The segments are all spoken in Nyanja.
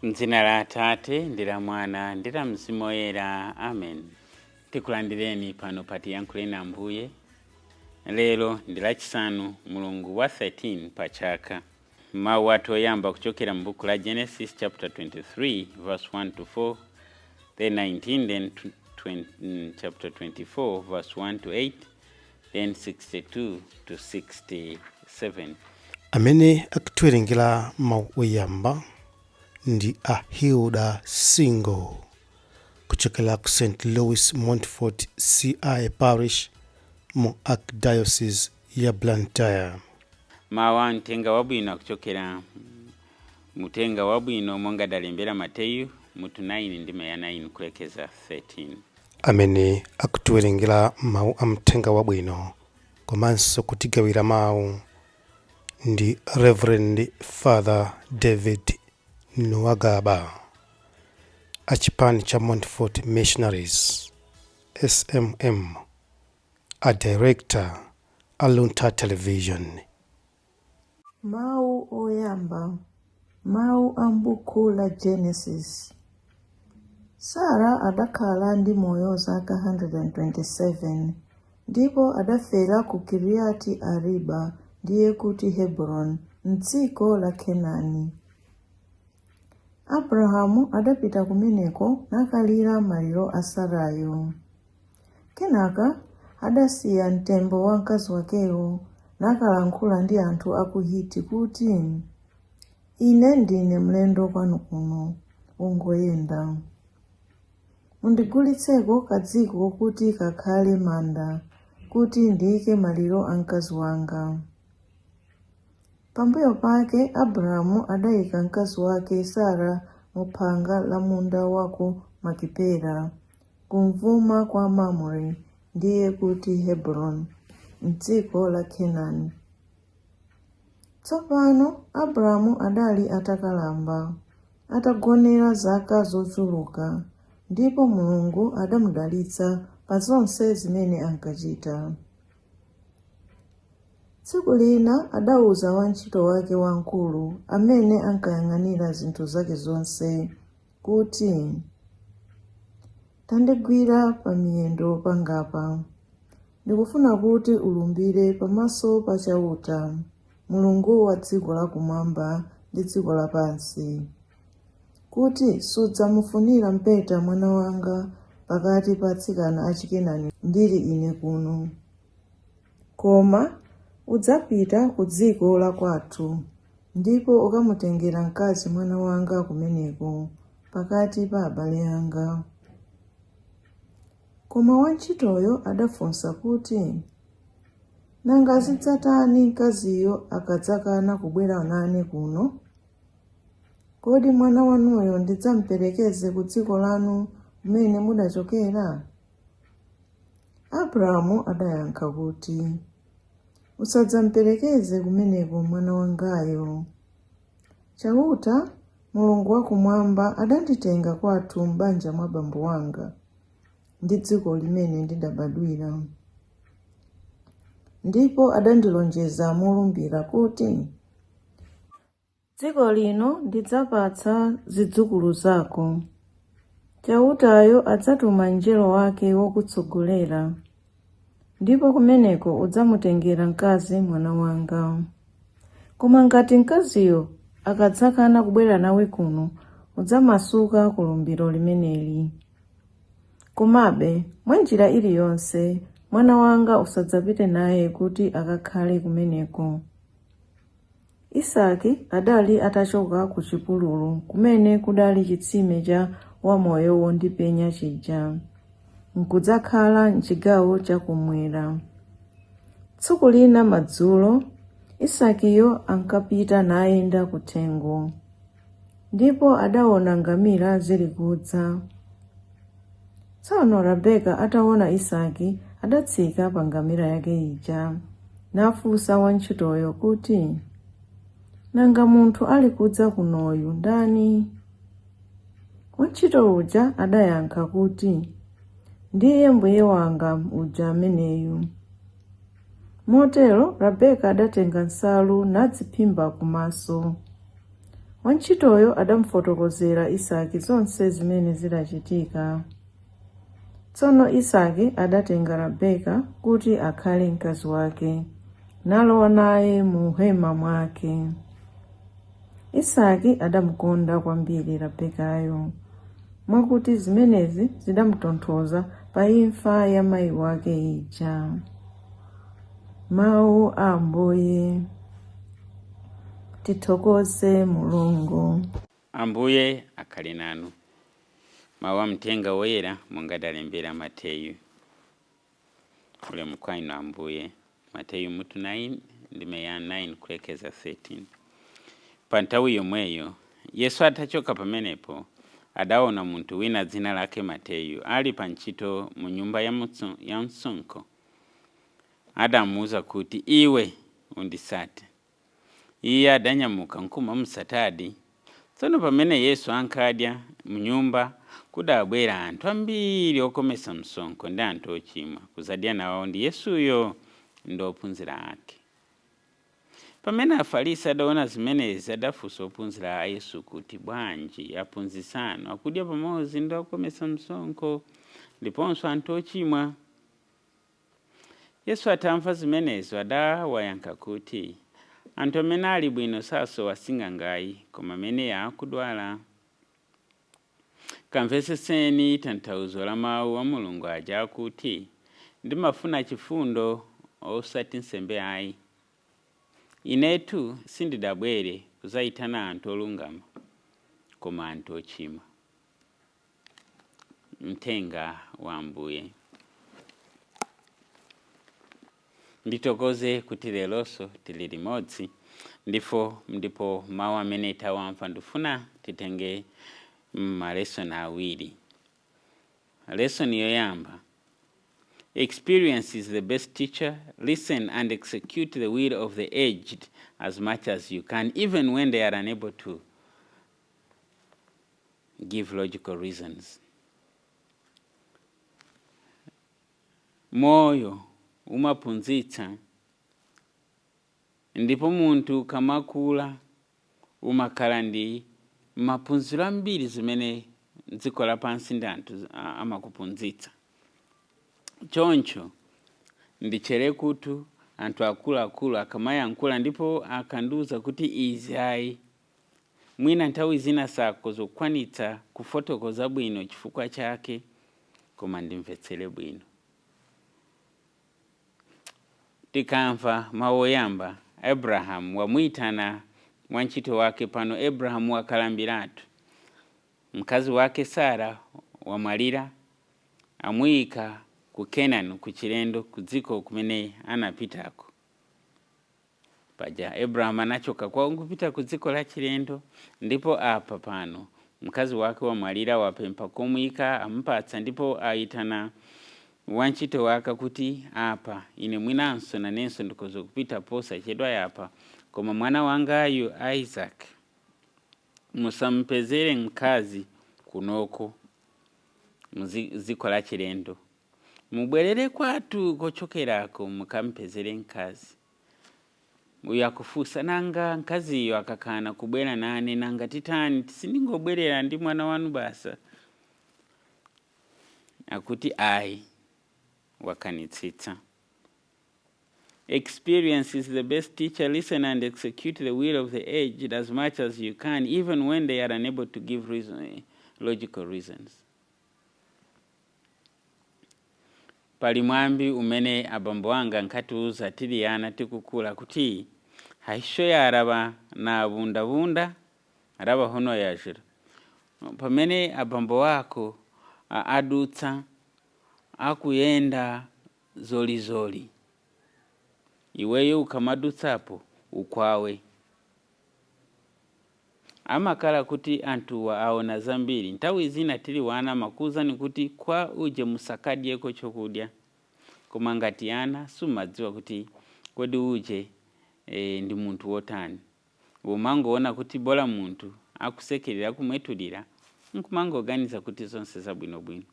M'dzina la Atate ndi la Mwana ndi la Mzimu Woyera. Amen. Tikulandireni pano patiyankhuleni Ambuye. Lero ndi lachisanu mulungu wa 13 pa chaka. Mawu athu oyamba kuchokera m'buku la Genesis chapter 23 verse 1 to 4, then 19, then chapter 24 verse 1 to 8, then 62 to 67. Amene akutiwerengera mawu oyamba ndi a Hilda Singo kuchokera ku St. Louis Montfort CI Parish mu Archdiocese ya Blantyre. Mawu a mtenga wabwino kuchokera mutenga wabwino monga dalembera Mateyu mutu 9 ndime ya 9 kulekeza 13. Amene akutiwerengera mawu a mtenga wabwino komanso kutigawira mawu ndi Reverend Father David Nwagaba a chipani cha Montfort Missionaries SMM, a director a Lunta Television. Mawu oyamba. Mawu a m'buku la Genesis. Sara adakhala ndi moyo zaka 127 ndipo adafera ku Kiriati Ariba ndiye kuti Hebron m'dziko la Kenani. Abrahamu adapita kumeneko nakalira maliro a Sarayo. Kenaka adasiya mtembo wa mkazi wakeyo nakalankhula ndi anthu a ku Hiti kuti, ine ndine mlendo kwanu kuno, ungoyenda. Mundigulitseko kadziko kuti kakhale manda, kuti ndiyike maliro a mkazi wanga. Pambuyo pake Abrahamu adayika mkazi wake Sara mu phanga la munda wa ku Makipela, kumvuma kwa Mamre ndiye kuti Hebron, m'dziko la Kenani. Tsopano Abrahamu adali atakalamba, atagonera zaka zochuluka, ndipo Mulungu adamudalitsa pa zonse zimene ankachita. Tsiku lina adawuza wantchito wake wamkulu amene ankayang'anira zinthu zake zonse kuti, tandigwira pa miyendo pangapa, ndikufuna kuti ulumbire pamaso pa chauta, Mulungu wa dziko lakumwamba ndi dziko lapansi, kuti sudzamufunira mpeta mwana wanga pakati pa atsikana a Chikenani ndili ine kuno, koma udzapita ku dziko la kwathu ndipo ukamutengera mkazi mwana wanga kumeneko pakati pa abale anga. Koma wantchitoyo adafunsa kuti, nanga zidzatani mkaziyo akadzakana kubwera nane kuno? Kodi mwana wanuyo ndidzamuperekeze ku dziko lanu kumene mudachokera? Abrahamu adayankha kuti, usadzamuperekeze kumeneko mwana wangayo. Chauta, Mulungu wakumwamba adanditenga kwathu m'banja mwa bambo wanga ndi dziko limene ndidabadwira. Ndipo adandilonjeza molumbira kuti, dziko lino ndidzapatsa zidzukulu zako. Chautayo adzatuma mngelo wake wokutsogolera, ndipo kumeneko udzamutengera mkazi mwana wanga. Koma ngati mkaziyo akadzakana kubwera nawe kuno, udzamasuka ku lumbiro limeneli. Komabe mwa njira iliyonse mwana wanga usadzapite naye kuti akakhale kumeneko. Isake adali atachoka ku chipululu kumene kudali chitsime cha wamoyo wondipenya chija, n'kudzakhala m'chigawo chakumwera. Tsiku lina madzulo Isakiyo ankapita nayenda kuthengo, ndipo adaona ngamira zili kudza. Tsono Rebeka ataona Isaki adatsika pa ngamira yake ija, nafunsa wantchitoyo kuti, nanga munthu ali kudza kunoyu ndani? Wantchito uja adayankha kuti, ndiye mbuye wanga uja ameneyu. Motero Rebeka adatenga nsalu nadziphimba kumaso. wantchitoyo adamufotokozera Isake zonse zimene zidachitika. Tsono Isake adatenga Rebeka kuti akhale mkazi wake, nalowa naye mu hema mwake. Isake adamukonda kwambiri Rebekayo, mwakuti zimenezi zidamutonthoza pa imfa ya mayi wake ija. Mawu a Ambuye. Tithokoze Mulungu. Ambuye akhale nanu. Mawu amtenga woyera monga adalembera Mateyu. Ulemu kwa inu Ambuye. Mateyu mutu 9 ndime ya 9 kulekeza 13. Pa nthawi yomweyo Yesu atachoka pamenepo adaona munthu wina dzina lake Mateyu ali pa ntchito mu nyumba ya msonkho. Adamuwuza kuti iwe undisate. Iye adanyamuka nkumamusatadi. Tsono pamene Yesu ankadya mu nyumba kudabwera anthu ambiri okomesa msonkho ndi anthu ochimwa kuzadya nawo ndi Yesuyo ndi ophunzira ake. Pamene Afarisi adaona zimenezi adafunsa ophunzira a Yesu kuti bwanji aphunzitsi anu akudya pamodzi ndi okomesa msonkho ndiponso anthu ochimwa. Yesu atamva zimenezo adawayankha kuti anthu amene ali bwino sasowa sing'angayi koma amene akudwala. Kamvetsetseni tanthauzo la mawu a Mulungu aja akuti ndimafuna chifundo osati nsembe ayi. Inetu sindidabwere kuzayitana anthu olungama koma anthu ochimwa. Mthenga wa Ambuye. Nditokoze kuti leronso tili limodzi ndipo mawu amene tawamva ndifuna titenge malesoni awiri. Lesoni yoyamba: experience is the best teacher. Listen and execute the will of the aged as much as you can, even when they are unable to give logical reasons. Moyo umaphunzitsa, ndipo munthu kamakula umakhala ndi maphunziro ambiri zimene dziko lapansi ndi anthu amakuphunzitsa. Choncho ndichere kuti anthu akuluakulu akamayankhula ndipo akandiwuza kuti izi ayi mwina nthawi zina sakuzokwanitsa kufotokoza bwino chifukwa chake, koma ndimvetsere bwino. Tikamva mawu oyamba, Abrahamu wamuyitana wantchito wake pano. Abrahamu wakalambiratu. Mkazi wake Sara wamwalira, amuyika ku Kenani kuchilendo kudziko kumene anapitako. Paja Abrahamu anachoka kwa kupita kudziko la chilendo, ndipo apa pano mkazi wake wamwalira wapempha komuyika amupatsa, ndipo ayitana wantchito wake kuti apa ine mwinanso nanenso ndikoza kupita posachedwa yapa, koma mwana wangayu Isaac musampezere mkazi kunoko muziko la chilendo, mubwerere kwatu kochokerako mukampezere mkazi. Uyu akufunsa nanga mkaziyo akakana kubwera nane nanga titani tisindingobwerera ndi mwana wanu basa? Akuti ayi, wakanitsitsa. Experience is the best teacher. Listen and execute the will of the aged as much as you can, even when they are unable to give logical reasons. Pali mwambi umene abambo anga nkatiuza tili ana tikukula kuti haisho ya araba na abundabunda araba hono yajira. Pamene abambo wako adutsa akuyenda zolizoli, iweyo ukamadutsapo ukwawe. Amakala kuti anthu aona zambiri. Nthawi zina tili wana makuza ni kuti kwa uje musakadyeko chokudya, koma ngati ana sumadziwa kuti kodi uje ndi munthu wotani. Umangoona kuti bola munthu akusekerera kumwetulira, nkumangoganiza kuti zonse zabwinobwino.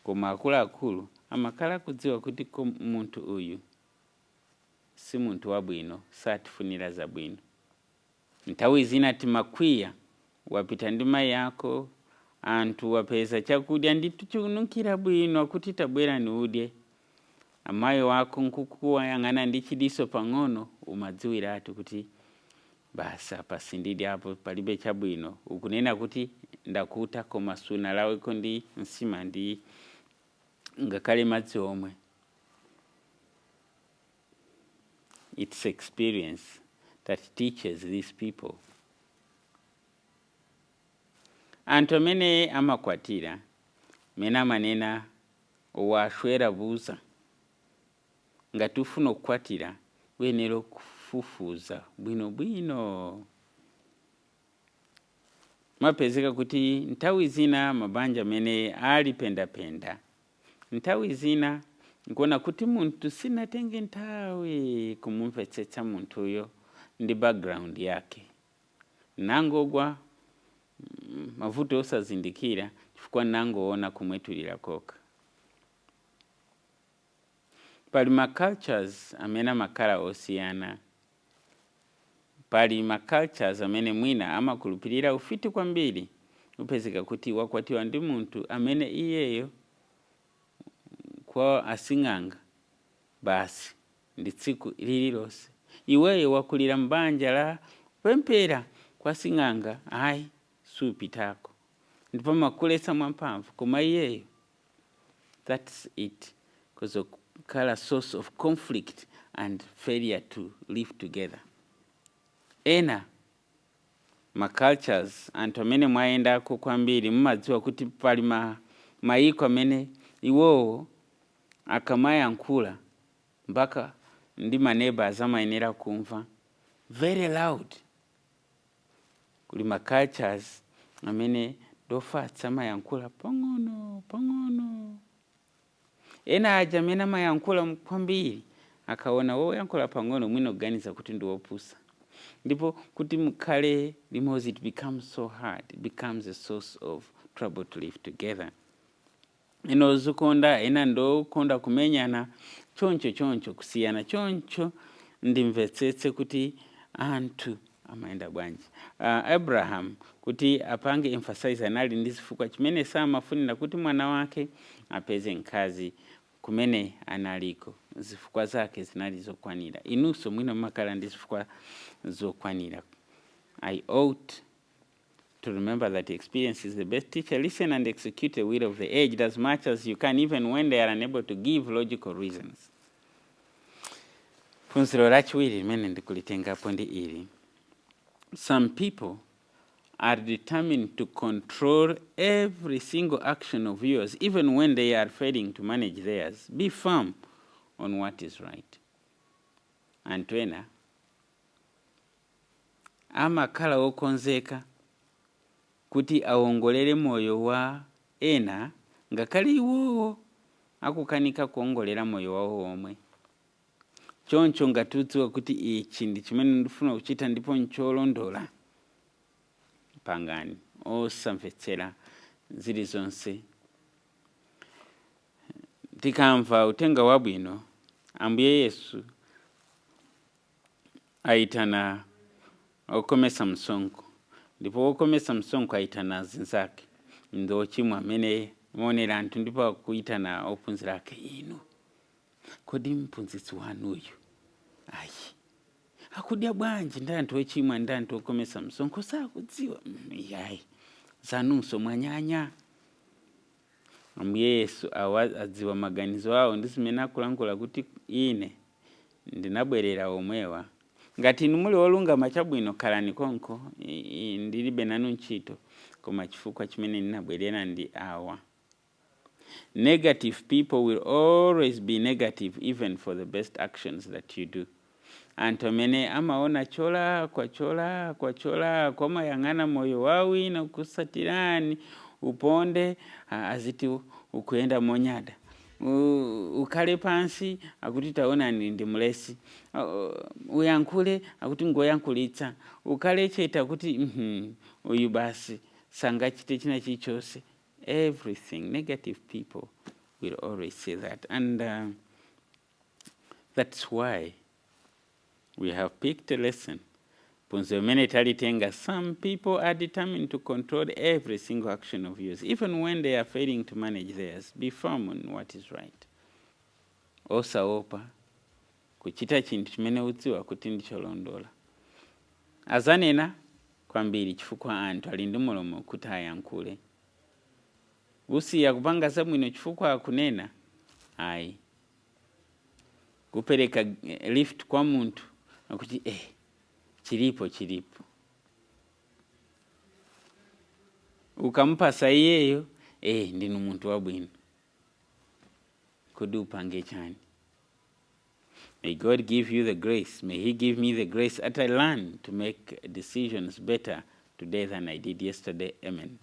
Koma akuluakulu amakala kudziwa kuti munthu uyu si munthu wabwino, satifunira zabwino. nthawi zina timakwiya wapita ndi mayi yako, anthu wapeza chakudya nditu chikununkhira bwino kuti tabwera ni udye, amayi wako nkukuwayang'ana ndi chidiso pang'ono, umadziwiratu kuti basa pasindidi apo palibe chabwino, ukunena kuti ndakuta koma sunalaweko ndi nsima ndi ngakhale madzi omwe. It's experience that teaches these people. Anthu amene amakwatira mene amanena washwera buza, ngati ufuna kukwatira uyenera kufufuza bwinobwino. Mapezeka kuti nthawi zina mabanja amene alipendapenda, nthawi zina nkuona kuti munthu sinatenge nthawi kumumvetsetsa munthuyo ndi background yake, nangogwa mavuto osazindikira chifukwa nangoona kumwetulira koka. Pali macultures amene amakhala osiyana. Pali macultures amene mwina amakhulupirira ufiti kwambiri, upezeka kuti wakwatiwa ndi munthu amene iyeyo kwa asing'anga basi ndi tsiku lililonse. Iweyo wakulira mbanja la pempera kwa sing'anga, ayi supitako, ndipo makulesa mwamphamvu, koma iyeyo that's it, because of kala source of conflict and failure to live together. Ena macultures anthu amene mwaendako kwambiri mumadziwa kuti pali mayiko amene iwowo akamayankhula mpaka ndi maneighbors amayenera kumva very loud. Kuli macultures amene dofatsa mayankhula pang'ono. Ena aja amene amayankhula kwambiri akaona woyankhula pang'ono mwina kuganiza kuti ndi wopusa, ndipo kuti mukhale limodzi it becomes so hard, it becomes a source of trouble to live together. Ena zukonda, ena ndokonda kumenyana, choncho kusiyana choncho ndimvetsetse kuti anthu amaenda bwanji. Abraham kuti apange emphasize anali ndi zifukwa chimene samafunira kuti mwana wake apeze mkazi kumene analiko, zifukwa zake zinali zokwanira. Inunso mwina makala ndi zifukwa zokwanira. I ought to remember that experience is the best teacher. Listen and execute the will of the aged as much as you can, even when they are unable to give logical reasons. Phunziro lachiwiri limene ndikulitengapo ndi ili. Some people are determined to control every single action of yours, even when they are failing to manage theirs. Be firm on what is right. Anthu ena amakhala okonzeka kuti awongolere moyo wa ena ngakhale iwowo akukanika kuongolera moyo wawo omwe. Choncho ngatudziwa kuti ichi ndi chimene ndifuna kuchita ndipo ncholondola, pangani osamvetsera zilizonse. Tikamva utenga wabwino, Ambuye Yesu aitana okomesa msonko, ndipo okomesa msonko aitana zinzake, ndo chimwe amene monera anthu ndipo akuitana ophunzira ake. Inu kodi mphunzitsi wanuyu ayi akudya bwanji ndi anthu ochimwa ndi anthu okomesa msonko sakudziwa? Yayi zanunso mwanyanya. Ambuye Yesu adziwa maganizo awo ndi zimene akulankhula kuti ine ndinabwerera omwewa. Ngati inu muli olungama chabwino khalani konko, ndilibe nanu ntchito, koma chifukwa chimene ndinabwerera ndi awa. Negative people will always be negative even for the best actions that you do. Anthu amene amaona chola kwa mayang'ana moyo wawi na kusatirani uponde aziti ukuenda monyada. Ukhale pansi akuti taona ndi mulesi. Uyankhule akuti ngoyankhulitsa. Ukhale chete akuti uyu basi sangachite china chichose. Everything. Negative people will always say that. And that's why we have picked a lesson phunziro limene talitenga, some people are determined to control every single action of yours, even when they are failing to manage theirs. Be firm on what is right. Osaopa kuchita chinthu chimene udziwa kuti ndicholondola. Azanena kwambiri chifukwa anthu ali ndi mulomo kuti ayankhule. Usiya kupanga zabwino chifukwa akunena, ayi. Kupereka lift kwa munthu akuti chilipo. Ukampasa iyeyo, ndinu munthu wabwino. Kodi upange chani? May God give you the grace. May He give me the grace that I learn to make decisions better today than I did yesterday. Amen.